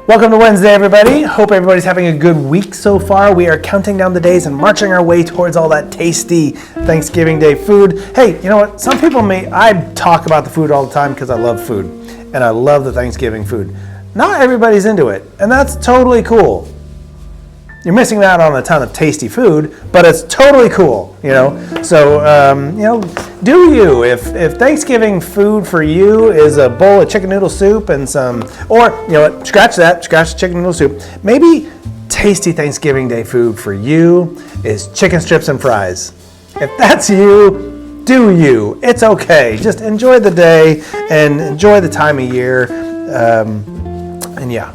Welcome to Wednesday, everybody. Hope everybody's having a good week so far. We are counting down the days and marching our way towards all that tasty Thanksgiving Day food. Hey, you know what? Some people I talk about the food all the time because I love food, and I love the Thanksgiving food. Not everybody's into it, and that's totally cool. You're missing out on a ton of tasty food, but it's totally cool, you know? So, do you. If Thanksgiving food for you is a bowl of chicken noodle soup and or, you know what, scratch the chicken noodle soup. Maybe tasty Thanksgiving Day food for you is chicken strips and fries. If that's you, do you. It's okay. Just enjoy the day and enjoy the time of year. And yeah.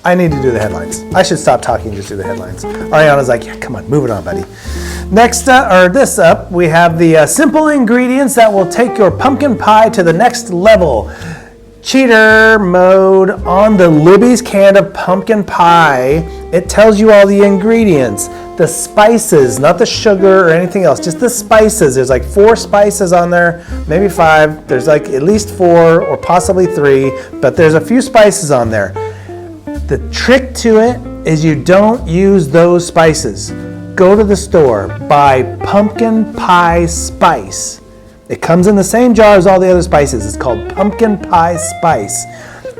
I need to do the headlines. I should stop talking and just do the headlines. Ariana's like, yeah, come on, move it on, buddy. Next, we have the simple ingredients that will take your pumpkin pie to the next level. Cheater mode on the Libby's can of pumpkin pie. It tells you all the ingredients, the spices, not the sugar or anything else, just the spices. There's like 4 spices on there, maybe 5. There's like at least 4 or possibly 3, but there's a few spices on there. The trick to it is you don't use those spices. Go to the store, buy pumpkin pie spice. It comes in the same jar as all the other spices. It's called pumpkin pie spice.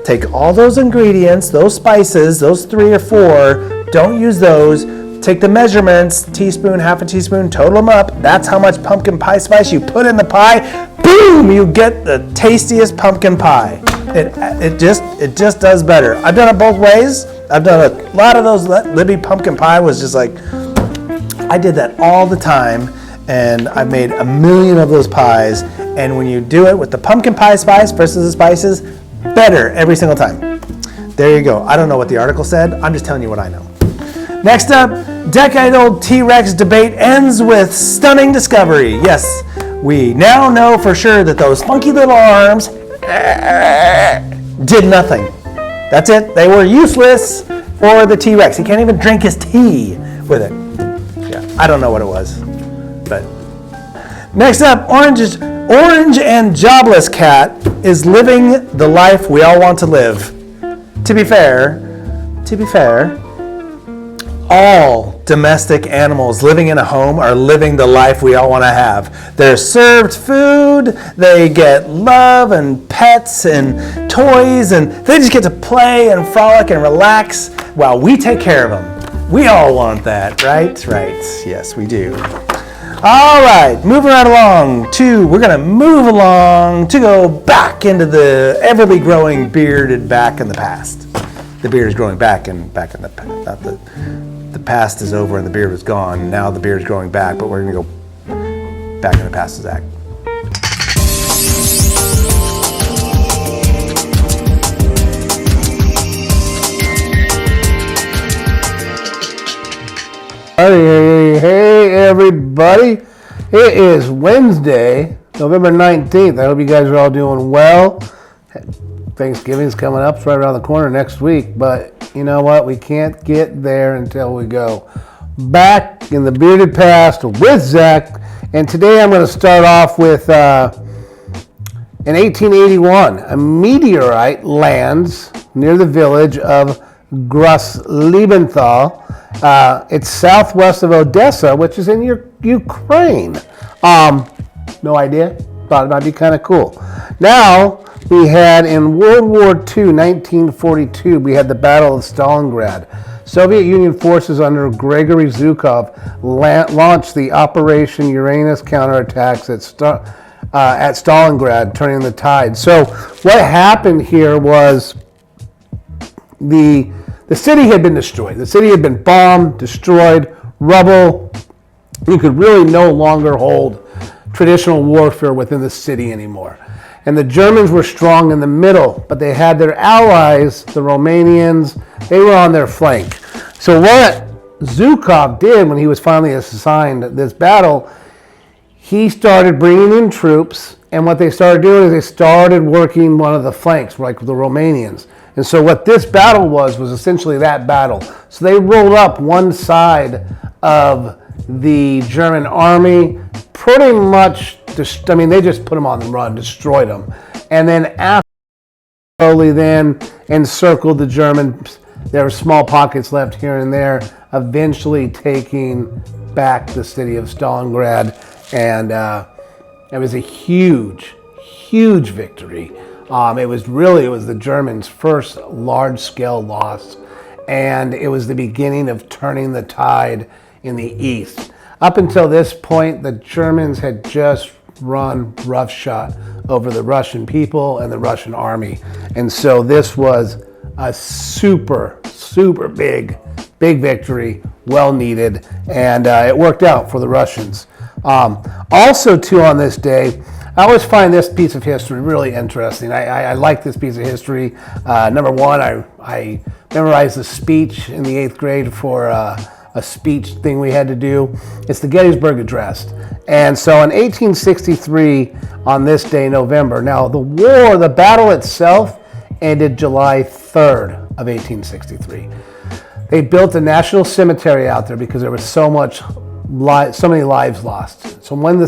Take all those ingredients, those spices, those 3 or 4, don't use those. Take the measurements, teaspoon, half a teaspoon, total them up. That's how much pumpkin pie spice you put in the pie. Boom, you get the tastiest pumpkin pie. It just does better. I've done it both ways. I've done a lot of those. Libby pumpkin pie was just like, I did that all the time, and I made a million of those pies. And when you do it with the pumpkin pie spice versus the spices, better every single time. There you go. I don't know what the article said. I'm just telling you what I know. Next up, decade-old T-Rex debate ends with stunning discovery. Yes, we now know for sure that those funky little arms did nothing. That's it. They were useless for the T-Rex. He can't even drink his tea with it. Yeah, I don't know what it was. But next up, Orange and Jobless Cat is living the life we all want to live. To be fair, all domestic animals living in a home are living the life we all want to have. They're served food, they get love and pets and toys, and they just get to play and frolic and relax while we take care of them. We all want that, right? Right. Yes, we do. All right, moving right along we're going to move along to go back into the everly growing bearded back in the past. The beard is growing back in the past, the past is over and the beard was gone. Now the beard is growing back, but we're going to go back in the past, Zach. Hey everybody. It is Wednesday, November 19th. I hope you guys are all doing well. Thanksgiving's coming up. It's right around the corner next week, but you know what? We can't get there until we go back in the bearded past with Zach. And today I'm going to start off with in 1881, a meteorite lands near the village of Gross-Liebenthal. It's southwest of Odessa, which is in Ukraine. No idea. Thought it might be kind of cool. Now, we had in World War II, 1942, we had the Battle of Stalingrad. Soviet Union forces under Gregory Zhukov launched the Operation Uranus counterattacks at Stalingrad, turning the tide. So what happened here was the city had been destroyed. The city had been bombed, destroyed, rubble. You could really no longer hold traditional warfare within the city anymore. And the Germans were strong in the middle, but they had their allies, the Romanians, they were on their flank. So what Zhukov did when he was finally assigned this battle, he started bringing in troops, and what they started doing is they started working one of the flanks, like the Romanians. And so what this battle was essentially that battle. So they rolled up one side of the German army, pretty much, they just put them on the run, destroyed them. And then after slowly then encircled the Germans. There were small pockets left here and there, eventually taking back the city of Stalingrad. And it was a huge, huge victory. It was the Germans' first large-scale loss, and it was the beginning of turning the tide in the east. Up until this point, the Germans had just run roughshod over the Russian people and the Russian army. And so this was a super, super big victory, well needed, and it worked out for the Russians. Also, too, on this day, I always find this piece of history really interesting. I like this piece of history. Number one, I memorized the speech in the 8th grade for a speech thing we had to do. It's the Gettysburg Address. And so in 1863, on this day, November, now the battle itself ended July 3rd of 1863. They built a national cemetery out there because there was so many lives lost. So when the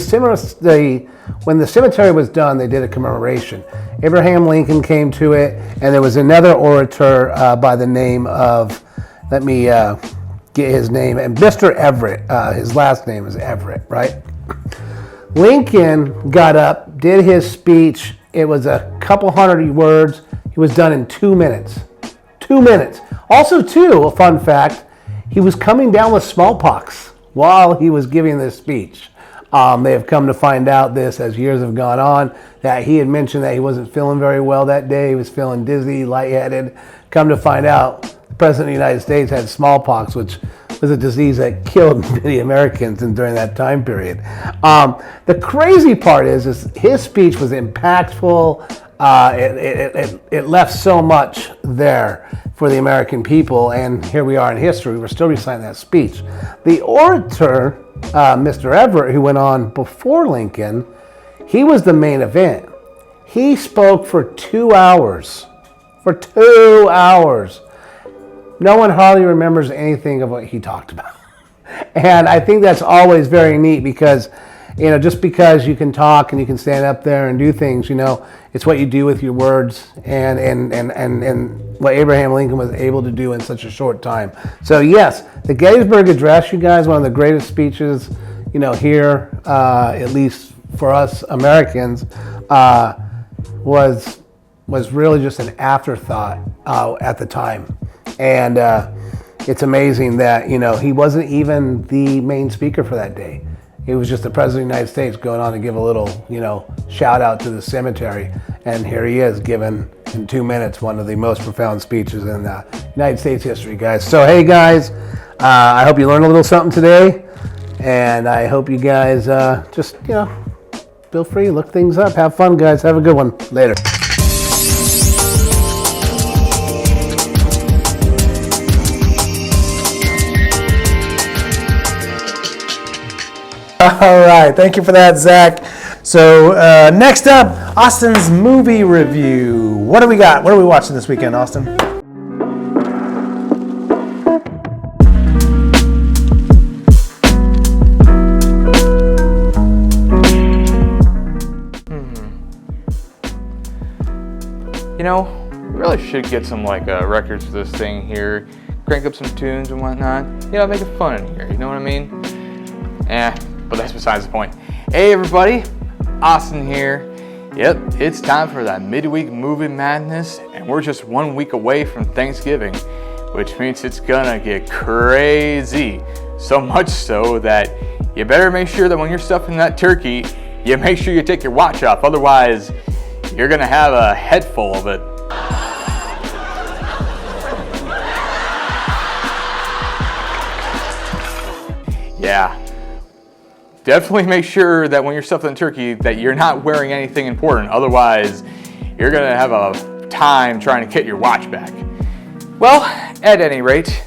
cemetery was done, they did a commemoration. Abraham Lincoln came to it, and there was another orator by the name of, let me get his name, and Mr. Everett. His last name is Everett, right? Lincoln got up, did his speech. It was a couple hundred words. He was done in 2 minutes. 2 minutes. Also, too, a fun fact, he was coming down with smallpox while he was giving this speech. They have come to find out this as years have gone on, that he had mentioned that he wasn't feeling very well that day. He was feeling dizzy, lightheaded. Come to find out, the President of the United States had smallpox, which was a disease that killed many Americans during that time period. The crazy part is his speech was impactful. It left so much there for the American people, and here we are in history. We're still reciting that speech. The orator, Mr. Everett, who went on before Lincoln, he was the main event. He spoke for 2 hours. For 2 hours. No one hardly remembers anything of what he talked about. And I think that's always very neat because, just because you can talk and you can stand up there and do things, it's what you do with your words and what Abraham Lincoln was able to do in such a short time. So yes, the Gettysburg Address, you guys, one of the greatest speeches, here, at least for us Americans, was really just an afterthought at the time. And it's amazing that, he wasn't even the main speaker for that day. He was just the President of the United States going on to give a little, shout out to the cemetery. And here he is giving, in 2 minutes, one of the most profound speeches in United States history, guys. So, hey, guys, I hope you learned a little something today. And I hope you guys just, feel free, look things up. Have fun, guys. Have a good one. Later. All right, thank you for that, Zach. So next up, Austin's movie review. What do we got? What are we watching this weekend, Austin? We really should get some records for this thing here, crank up some tunes and whatnot. Make it fun in here. You know what I mean? But that's besides the point. Hey everybody, Austin here. Yep, it's time for that midweek movie madness, and we're just 1 week away from Thanksgiving, which means it's gonna get crazy. So much so that you better make sure that when you're stuffing that turkey, you make sure you take your watch off, otherwise you're gonna have a head full of it. Yeah. Definitely make sure that when you're stuffing the turkey that you're not wearing anything important. Otherwise, you're going to have a time trying to get your watch back. Well, at any rate,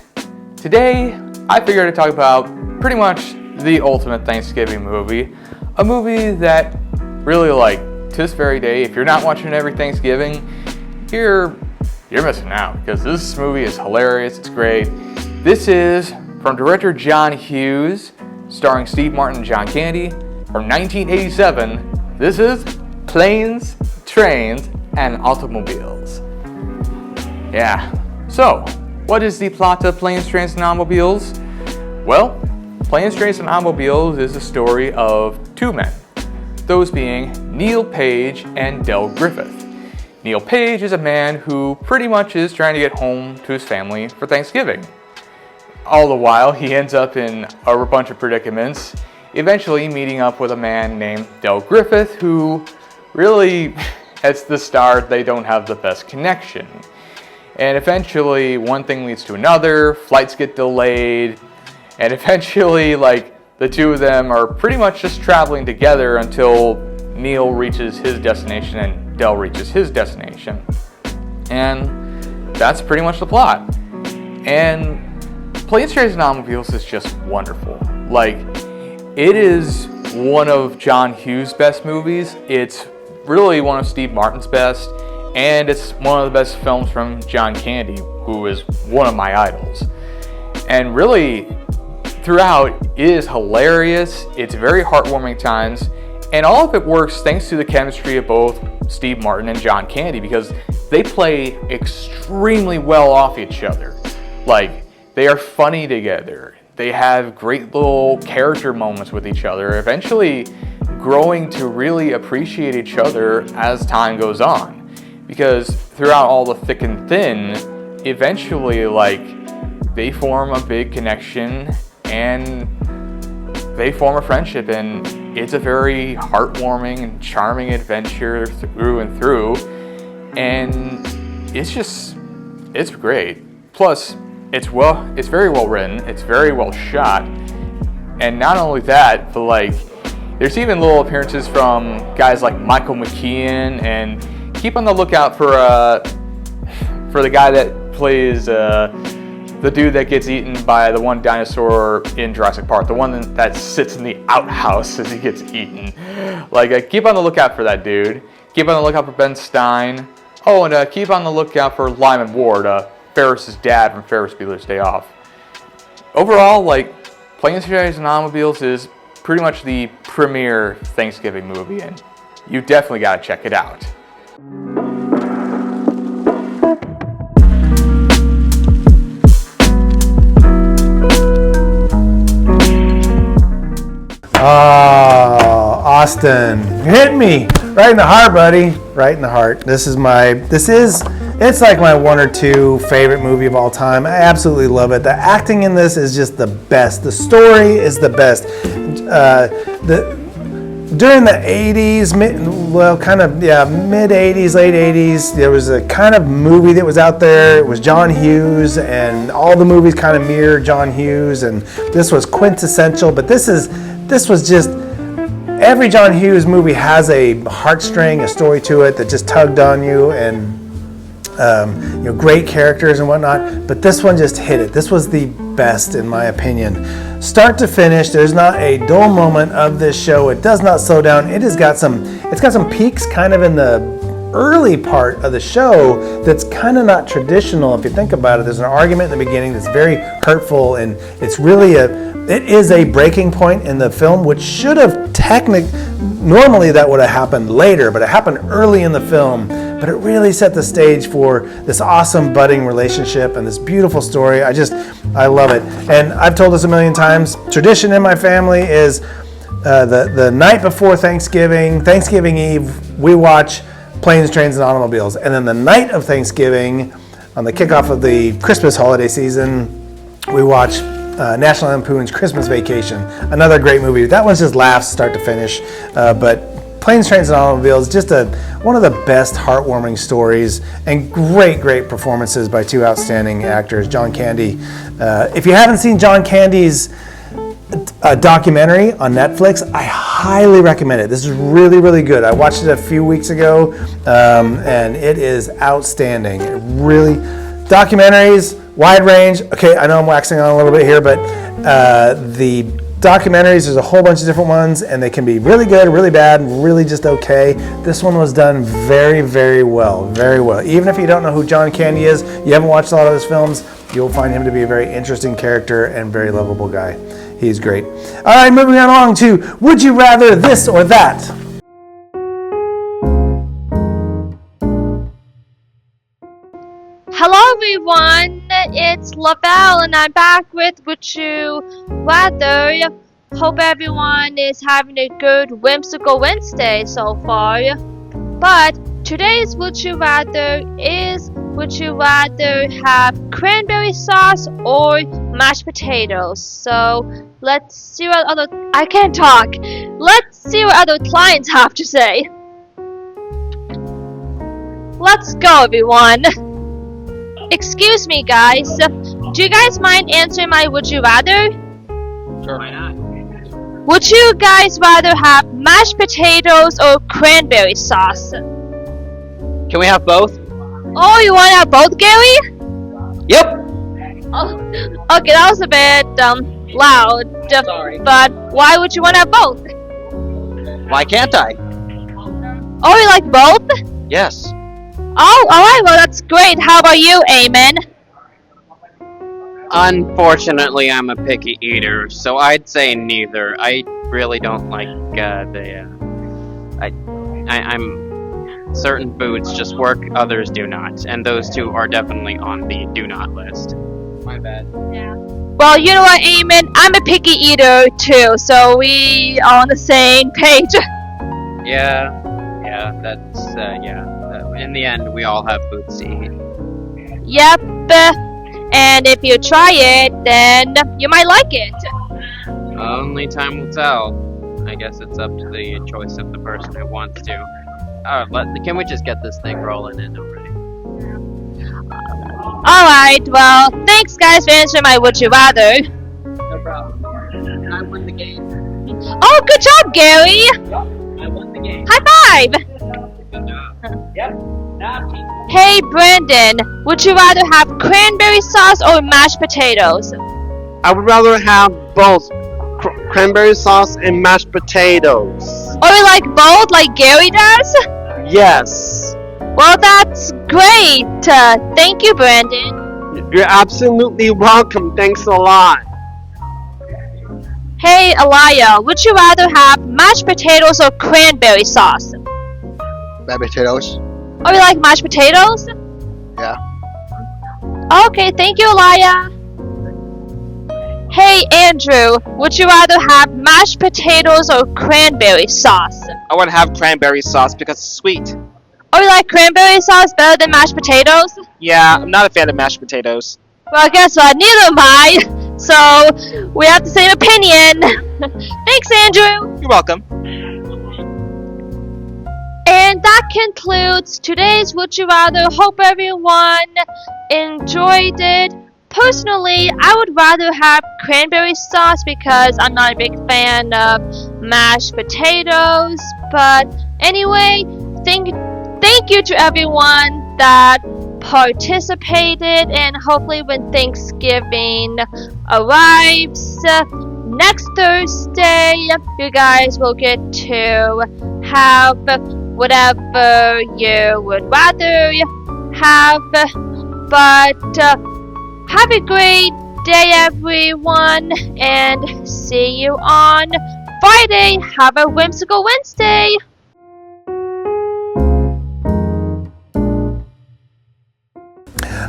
today I figured to talk about pretty much the ultimate Thanksgiving movie. A movie that really, to this very day, if you're not watching it every Thanksgiving, you're missing out because this movie is hilarious. It's great. This is from director John Hughes, starring Steve Martin and John Candy, from 1987. This is Planes, Trains, and Automobiles. Yeah. So, what is the plot of Planes, Trains, and Automobiles? Well, Planes, Trains, and Automobiles is the story of two men, those being Neil Page and Del Griffith. Neil Page is a man who pretty much is trying to get home to his family for Thanksgiving. All the while, he ends up in a bunch of predicaments, eventually meeting up with a man named Del Griffith, who really, at the start, they don't have the best connection. And eventually, one thing leads to another, flights get delayed, and eventually, the two of them are pretty much just traveling together until Neil reaches his destination and Del reaches his destination. And that's pretty much the plot. And Planes, Trains, and Automobiles is just wonderful. It is one of John Hughes' best movies. It's really one of Steve Martin's best. And it's one of the best films from John Candy, who is one of my idols. And really, throughout, it is hilarious. It's very heartwarming times. And all of it works thanks to the chemistry of both Steve Martin and John Candy, because they play extremely well off each other. They are funny together. They have great little character moments with each other, eventually growing to really appreciate each other as time goes on. Because throughout all the thick and thin, eventually, they form a big connection and they form a friendship, and it's a very heartwarming and charming adventure through and through. And it's great. Plus, it's very well written, it's very well shot. And not only that, but there's even little appearances from guys like Michael McKean, and keep on the lookout for the guy that plays the dude that gets eaten by the one dinosaur in Jurassic Park, the one that sits in the outhouse as he gets eaten. Keep on the lookout for that dude. Keep on the lookout for Ben Stein. Oh, and keep on the lookout for Lyman Ward, Ferris's dad from Ferris Bueller's Day Off. Overall, Planes, Trains, and Automobiles is pretty much the premier Thanksgiving movie, and you definitely gotta check it out. Oh, Austin, you hit me right in the heart, buddy. Right in the heart. It's like my one or two favorite movie of all time. I absolutely love it. The acting in this is just the best. The story is the best. During the 80s, mid 80s, late 80s, there was a kind of movie that was out there. It was John Hughes, and all the movies kind of mirrored John Hughes, and this was quintessential. But this was just, every John Hughes movie has a heartstring, a story to it that just tugged on you, and great characters and whatnot. But this one just hit it. This was the best, in my opinion. Start to finish, there's not a dull moment of this show. It does not slow down. It's got some peaks kind of in the early part of the show that's kind of not traditional if you think about it. There's an argument in the beginning that's very hurtful, and it is a breaking point in the film, which should have normally that would have happened later, but it happened early in the film. But it really set the stage for this awesome budding relationship and this beautiful story. I love it. And I've told this a million times, tradition in my family is the night before Thanksgiving Eve, we watch Planes, Trains, and Automobiles. And then the night of Thanksgiving, on the kickoff of the Christmas holiday season, we watch National Lampoon's Christmas Vacation. Another great movie. That one's just laughs start to finish. But Planes, Trains, and Automobiles, just one of the best heartwarming stories, and great performances by two outstanding actors, John Candy. If you haven't seen John Candy's documentary on Netflix, I highly recommend it. This is really good. I watched it a few weeks ago, and it is outstanding. Documentaries, wide range. Okay, I know I'm waxing on a little bit here, but the documentaries, there's a whole bunch of different ones, and they can be really good, really bad, really just okay. This one was done very well. Even if you don't know who John Candy is, you haven't watched a lot of his films, you'll find him to be a very interesting character and very lovable guy. He's great. All right, moving on along to Would You Rather This or That? Hello everyone, it's Lavelle and I'm back with Would You Rather. Hope everyone is having a good whimsical Wednesday so far. But today's Would You Rather is, would you rather have cranberry sauce or mashed potatoes? So let's see what I can't talk. Let's see what other clients have to say. Let's go, everyone. Excuse me, guys. Do you guys mind answering my would you rather? Sure. Why not? Would you guys rather have mashed potatoes or cranberry sauce? Can we have both? Oh, you want to have both, Gary? Yep. Oh, okay, that was a bit loud. Sorry. But why would you want to have both? Why can't I? Oh, you like both? Yes. Oh, alright, well that's great. How about you, Eamon? Unfortunately, I'm a picky eater, so I'd say neither. I really don't like I'm certain foods just work, others do not, and those two are definitely on the do not list. My bad. Yeah. Well, you know what, Eamon? I'm a picky eater too, so we are on the same page. Yeah, that's in the end, we all have foods to eat. Yep. And if you try it, then you might like it. Only time will tell. I guess it's up to the choice of the person who wants to. Can we just get this thing rolling in already? Alright, well, thanks guys for answering my would you rather. No problem. I won the game. Oh, good job, Gary! I won the game. High five! Good job. Yep. Hey, Brandon, would you rather have cranberry sauce or mashed potatoes? I would rather have both cranberry sauce and mashed potatoes. Or you like both, like Gary does? Yes. Well, that's great. Thank you, Brandon. You're absolutely welcome. Thanks a lot. Hey, Elia, would you rather have mashed potatoes or cranberry sauce? Mashed potatoes. Or you like mashed potatoes? Yeah. Okay, thank you, Elia. Hey, Andrew, would you rather have mashed potatoes or cranberry sauce? I would have cranberry sauce because it's sweet. Or you like cranberry sauce better than mashed potatoes? Yeah, I'm not a fan of mashed potatoes. Well, guess what? Neither am I. So, we have the same opinion. Thanks, Andrew. You're welcome. And that concludes today's Would You Rather. Hope everyone enjoyed it. Personally, I would rather have cranberry sauce because I'm not a big fan of mashed potatoes. But anyway, thank you to everyone that participated, and hopefully when Thanksgiving arrives next Thursday, you guys will get to have whatever you would rather have. But have a great day, everyone, and see you on Friday. Have a whimsical Wednesday.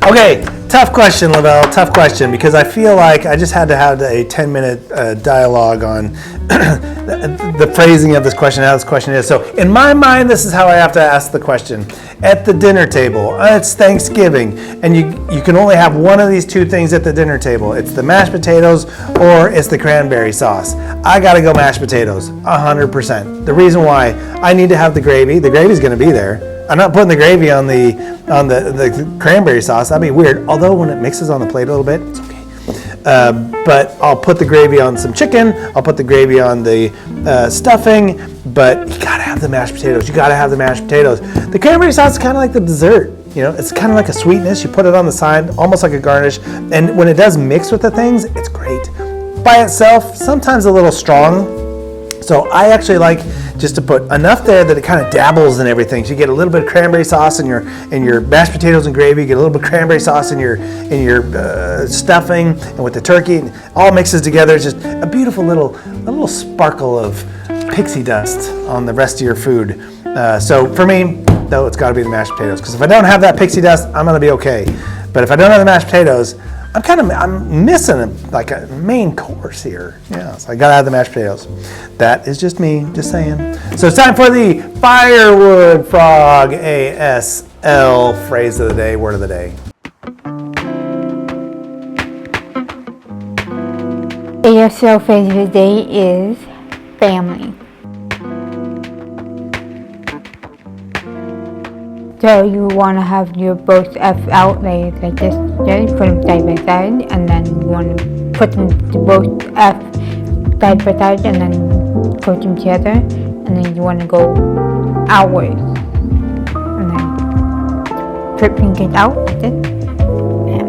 Okay, tough question, Lavelle. Tough question, because I feel like I just had to have a 10-minute dialogue on the phrasing of this question, how this question is. So in my mind, this is how I have to ask the question. At the dinner table, it's Thanksgiving, and you can only have one of these two things at the dinner table. It's the mashed potatoes or it's the cranberry sauce. I gotta go mashed potatoes, 100%. The reason why, I need to have the gravy's gonna be there. I'm not putting the gravy on the cranberry sauce. That'd be weird. Although when it mixes on the plate a little bit, it's okay. But I'll put the gravy on some chicken. I'll put the gravy on the stuffing. But you gotta have the mashed potatoes. You gotta have the mashed potatoes. The cranberry sauce is kind of like the dessert. You know, it's kind of like a sweetness. You put it on the side, almost like a garnish. And when it does mix with the things, it's great. By itself, sometimes a little strong. So I actually like just to put enough there that it kind of dabbles in everything. So you get a little bit of cranberry sauce in your mashed potatoes and gravy. You get a little bit of cranberry sauce in your stuffing and with the turkey. And all mixes together. It's just a beautiful little sparkle of pixie dust on the rest of your food. So for me, though, it's got to be the mashed potatoes, because if I don't have that pixie dust, I'm gonna be okay. But if I don't have the mashed potatoes, I'm missing like a main course here. Yeah, so I gotta have the mashed potatoes. That is just me, just saying. So it's time for the Firewood Frog ASL phrase of the day, word of the day. ASL phrase of the day is family. So you want to have your both F outlays like this, put them side by side, and then you want to put them to both F side by side, and then put them together, and then you want to go outwards, and then put fingers out like this. Yeah.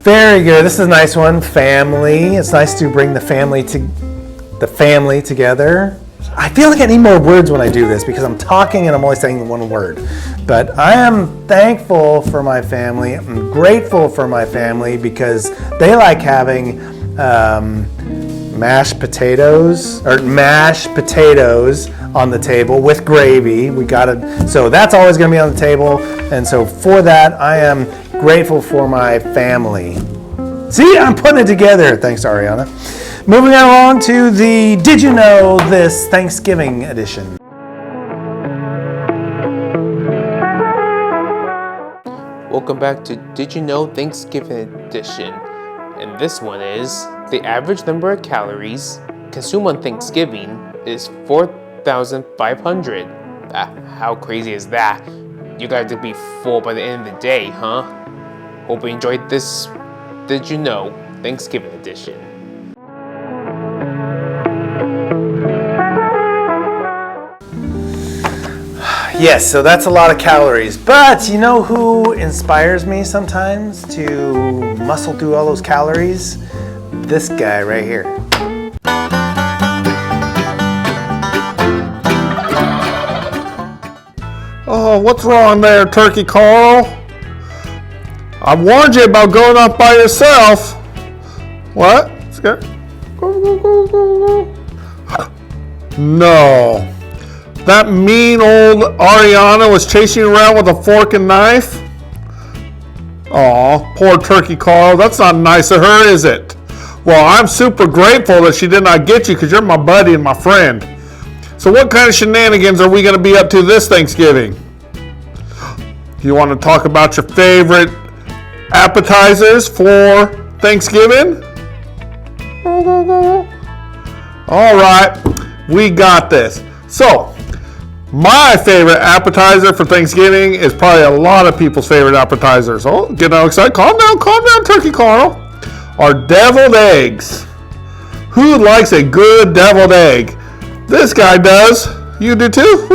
Very good. This is a nice one. Family. It's nice to bring the family together. I feel like I need more words when I do this because I'm talking and I'm only saying one word. But I am thankful for my family. I'm grateful for my family because they like having mashed potatoes on the table with gravy. So that's always going to be on the table. And so for that, I am grateful for my family. See, I'm putting it together. Thanks, Ariana. Moving along to the Did You Know This Thanksgiving edition. Welcome back to Did You Know Thanksgiving edition. And this one is, the average number of calories consumed on Thanksgiving is 4,500. How crazy is that? You got to be full by the end of the day, huh? Hope you enjoyed this Did You Know Thanksgiving edition. Yes, so that's a lot of calories. But you know who inspires me sometimes to muscle through all those calories? This guy right here. Oh, what's wrong there, Turkey Carl? I warned you about going off by yourself. What? Scared? Go. No. That mean old Ariana was chasing you around with a fork and knife? Aw, poor Turkey Carl. That's not nice of her, is it? Well, I'm super grateful that she did not get you because you're my buddy and my friend. So what kind of shenanigans are we going to be up to this Thanksgiving? You want to talk about your favorite appetizers for Thanksgiving? All right, we got this. So, my favorite appetizer for Thanksgiving is probably a lot of people's favorite appetizers. Oh, get all excited. Calm down, Turkey Carl. Are deviled eggs. Who likes a good deviled egg? This guy does. You do too?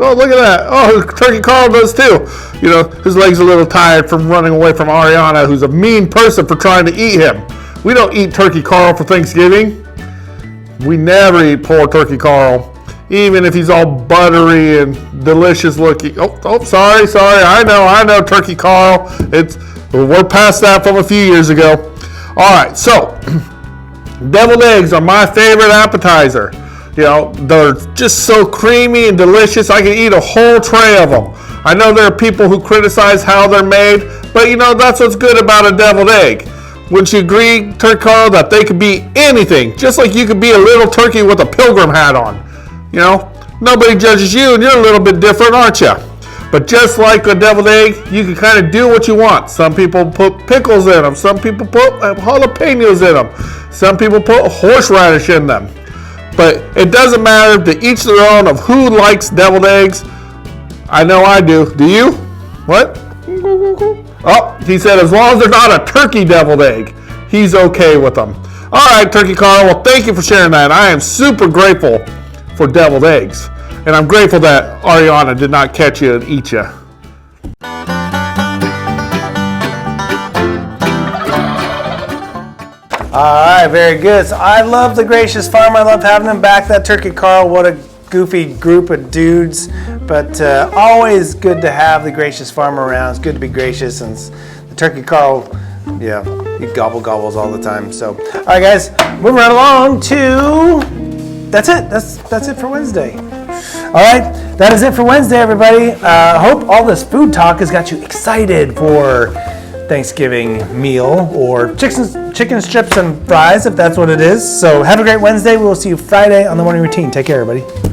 Oh, look at that. Oh, Turkey Carl does too. You know, his leg's a little tired from running away from Ariana, who's a mean person for trying to eat him. We don't eat Turkey Carl for Thanksgiving. We never eat poor Turkey Carl, even if he's all buttery and delicious looking. Oh, sorry. I know, Turkey Carl. We're past that from a few years ago. All right, so deviled eggs are my favorite appetizer. You know, they're just so creamy and delicious. I can eat a whole tray of them. I know there are people who criticize how they're made, but you know, that's what's good about a deviled egg. Wouldn't you agree, Turkey Carl, that they could be anything, just like you could be a little turkey with a pilgrim hat on? You know, nobody judges you, and you're a little bit different, aren't you? But just like a deviled egg, you can kind of do what you want. Some people put pickles in them. Some people put jalapenos in them. Some people put horseradish in them. But it doesn't matter, to each their own of who likes deviled eggs. I know I do. Do you? What? Oh, he said as long as they're not a turkey deviled egg, he's okay with them. All right, Turkey Carl, well, thank you for sharing that. I am super grateful for deviled eggs. And I'm grateful that Ariana did not catch you and eat you. All right, very good. So I love the Gracious Farm. I love having them back. That Turkey Carl, what a goofy group of dudes. But always good to have the Gracious Farm around. It's good to be gracious. And the Turkey Carl Yeah, he gobbles all the time. So, all right, guys, moving right along to. That's it. That's it for Wednesday. All right, that is it for Wednesday, everybody. Hope all this food talk has got you excited for Thanksgiving meal or chicken strips and fries, if that's what it is. So have a great Wednesday. We'll see you Friday on the morning routine. Take care, everybody.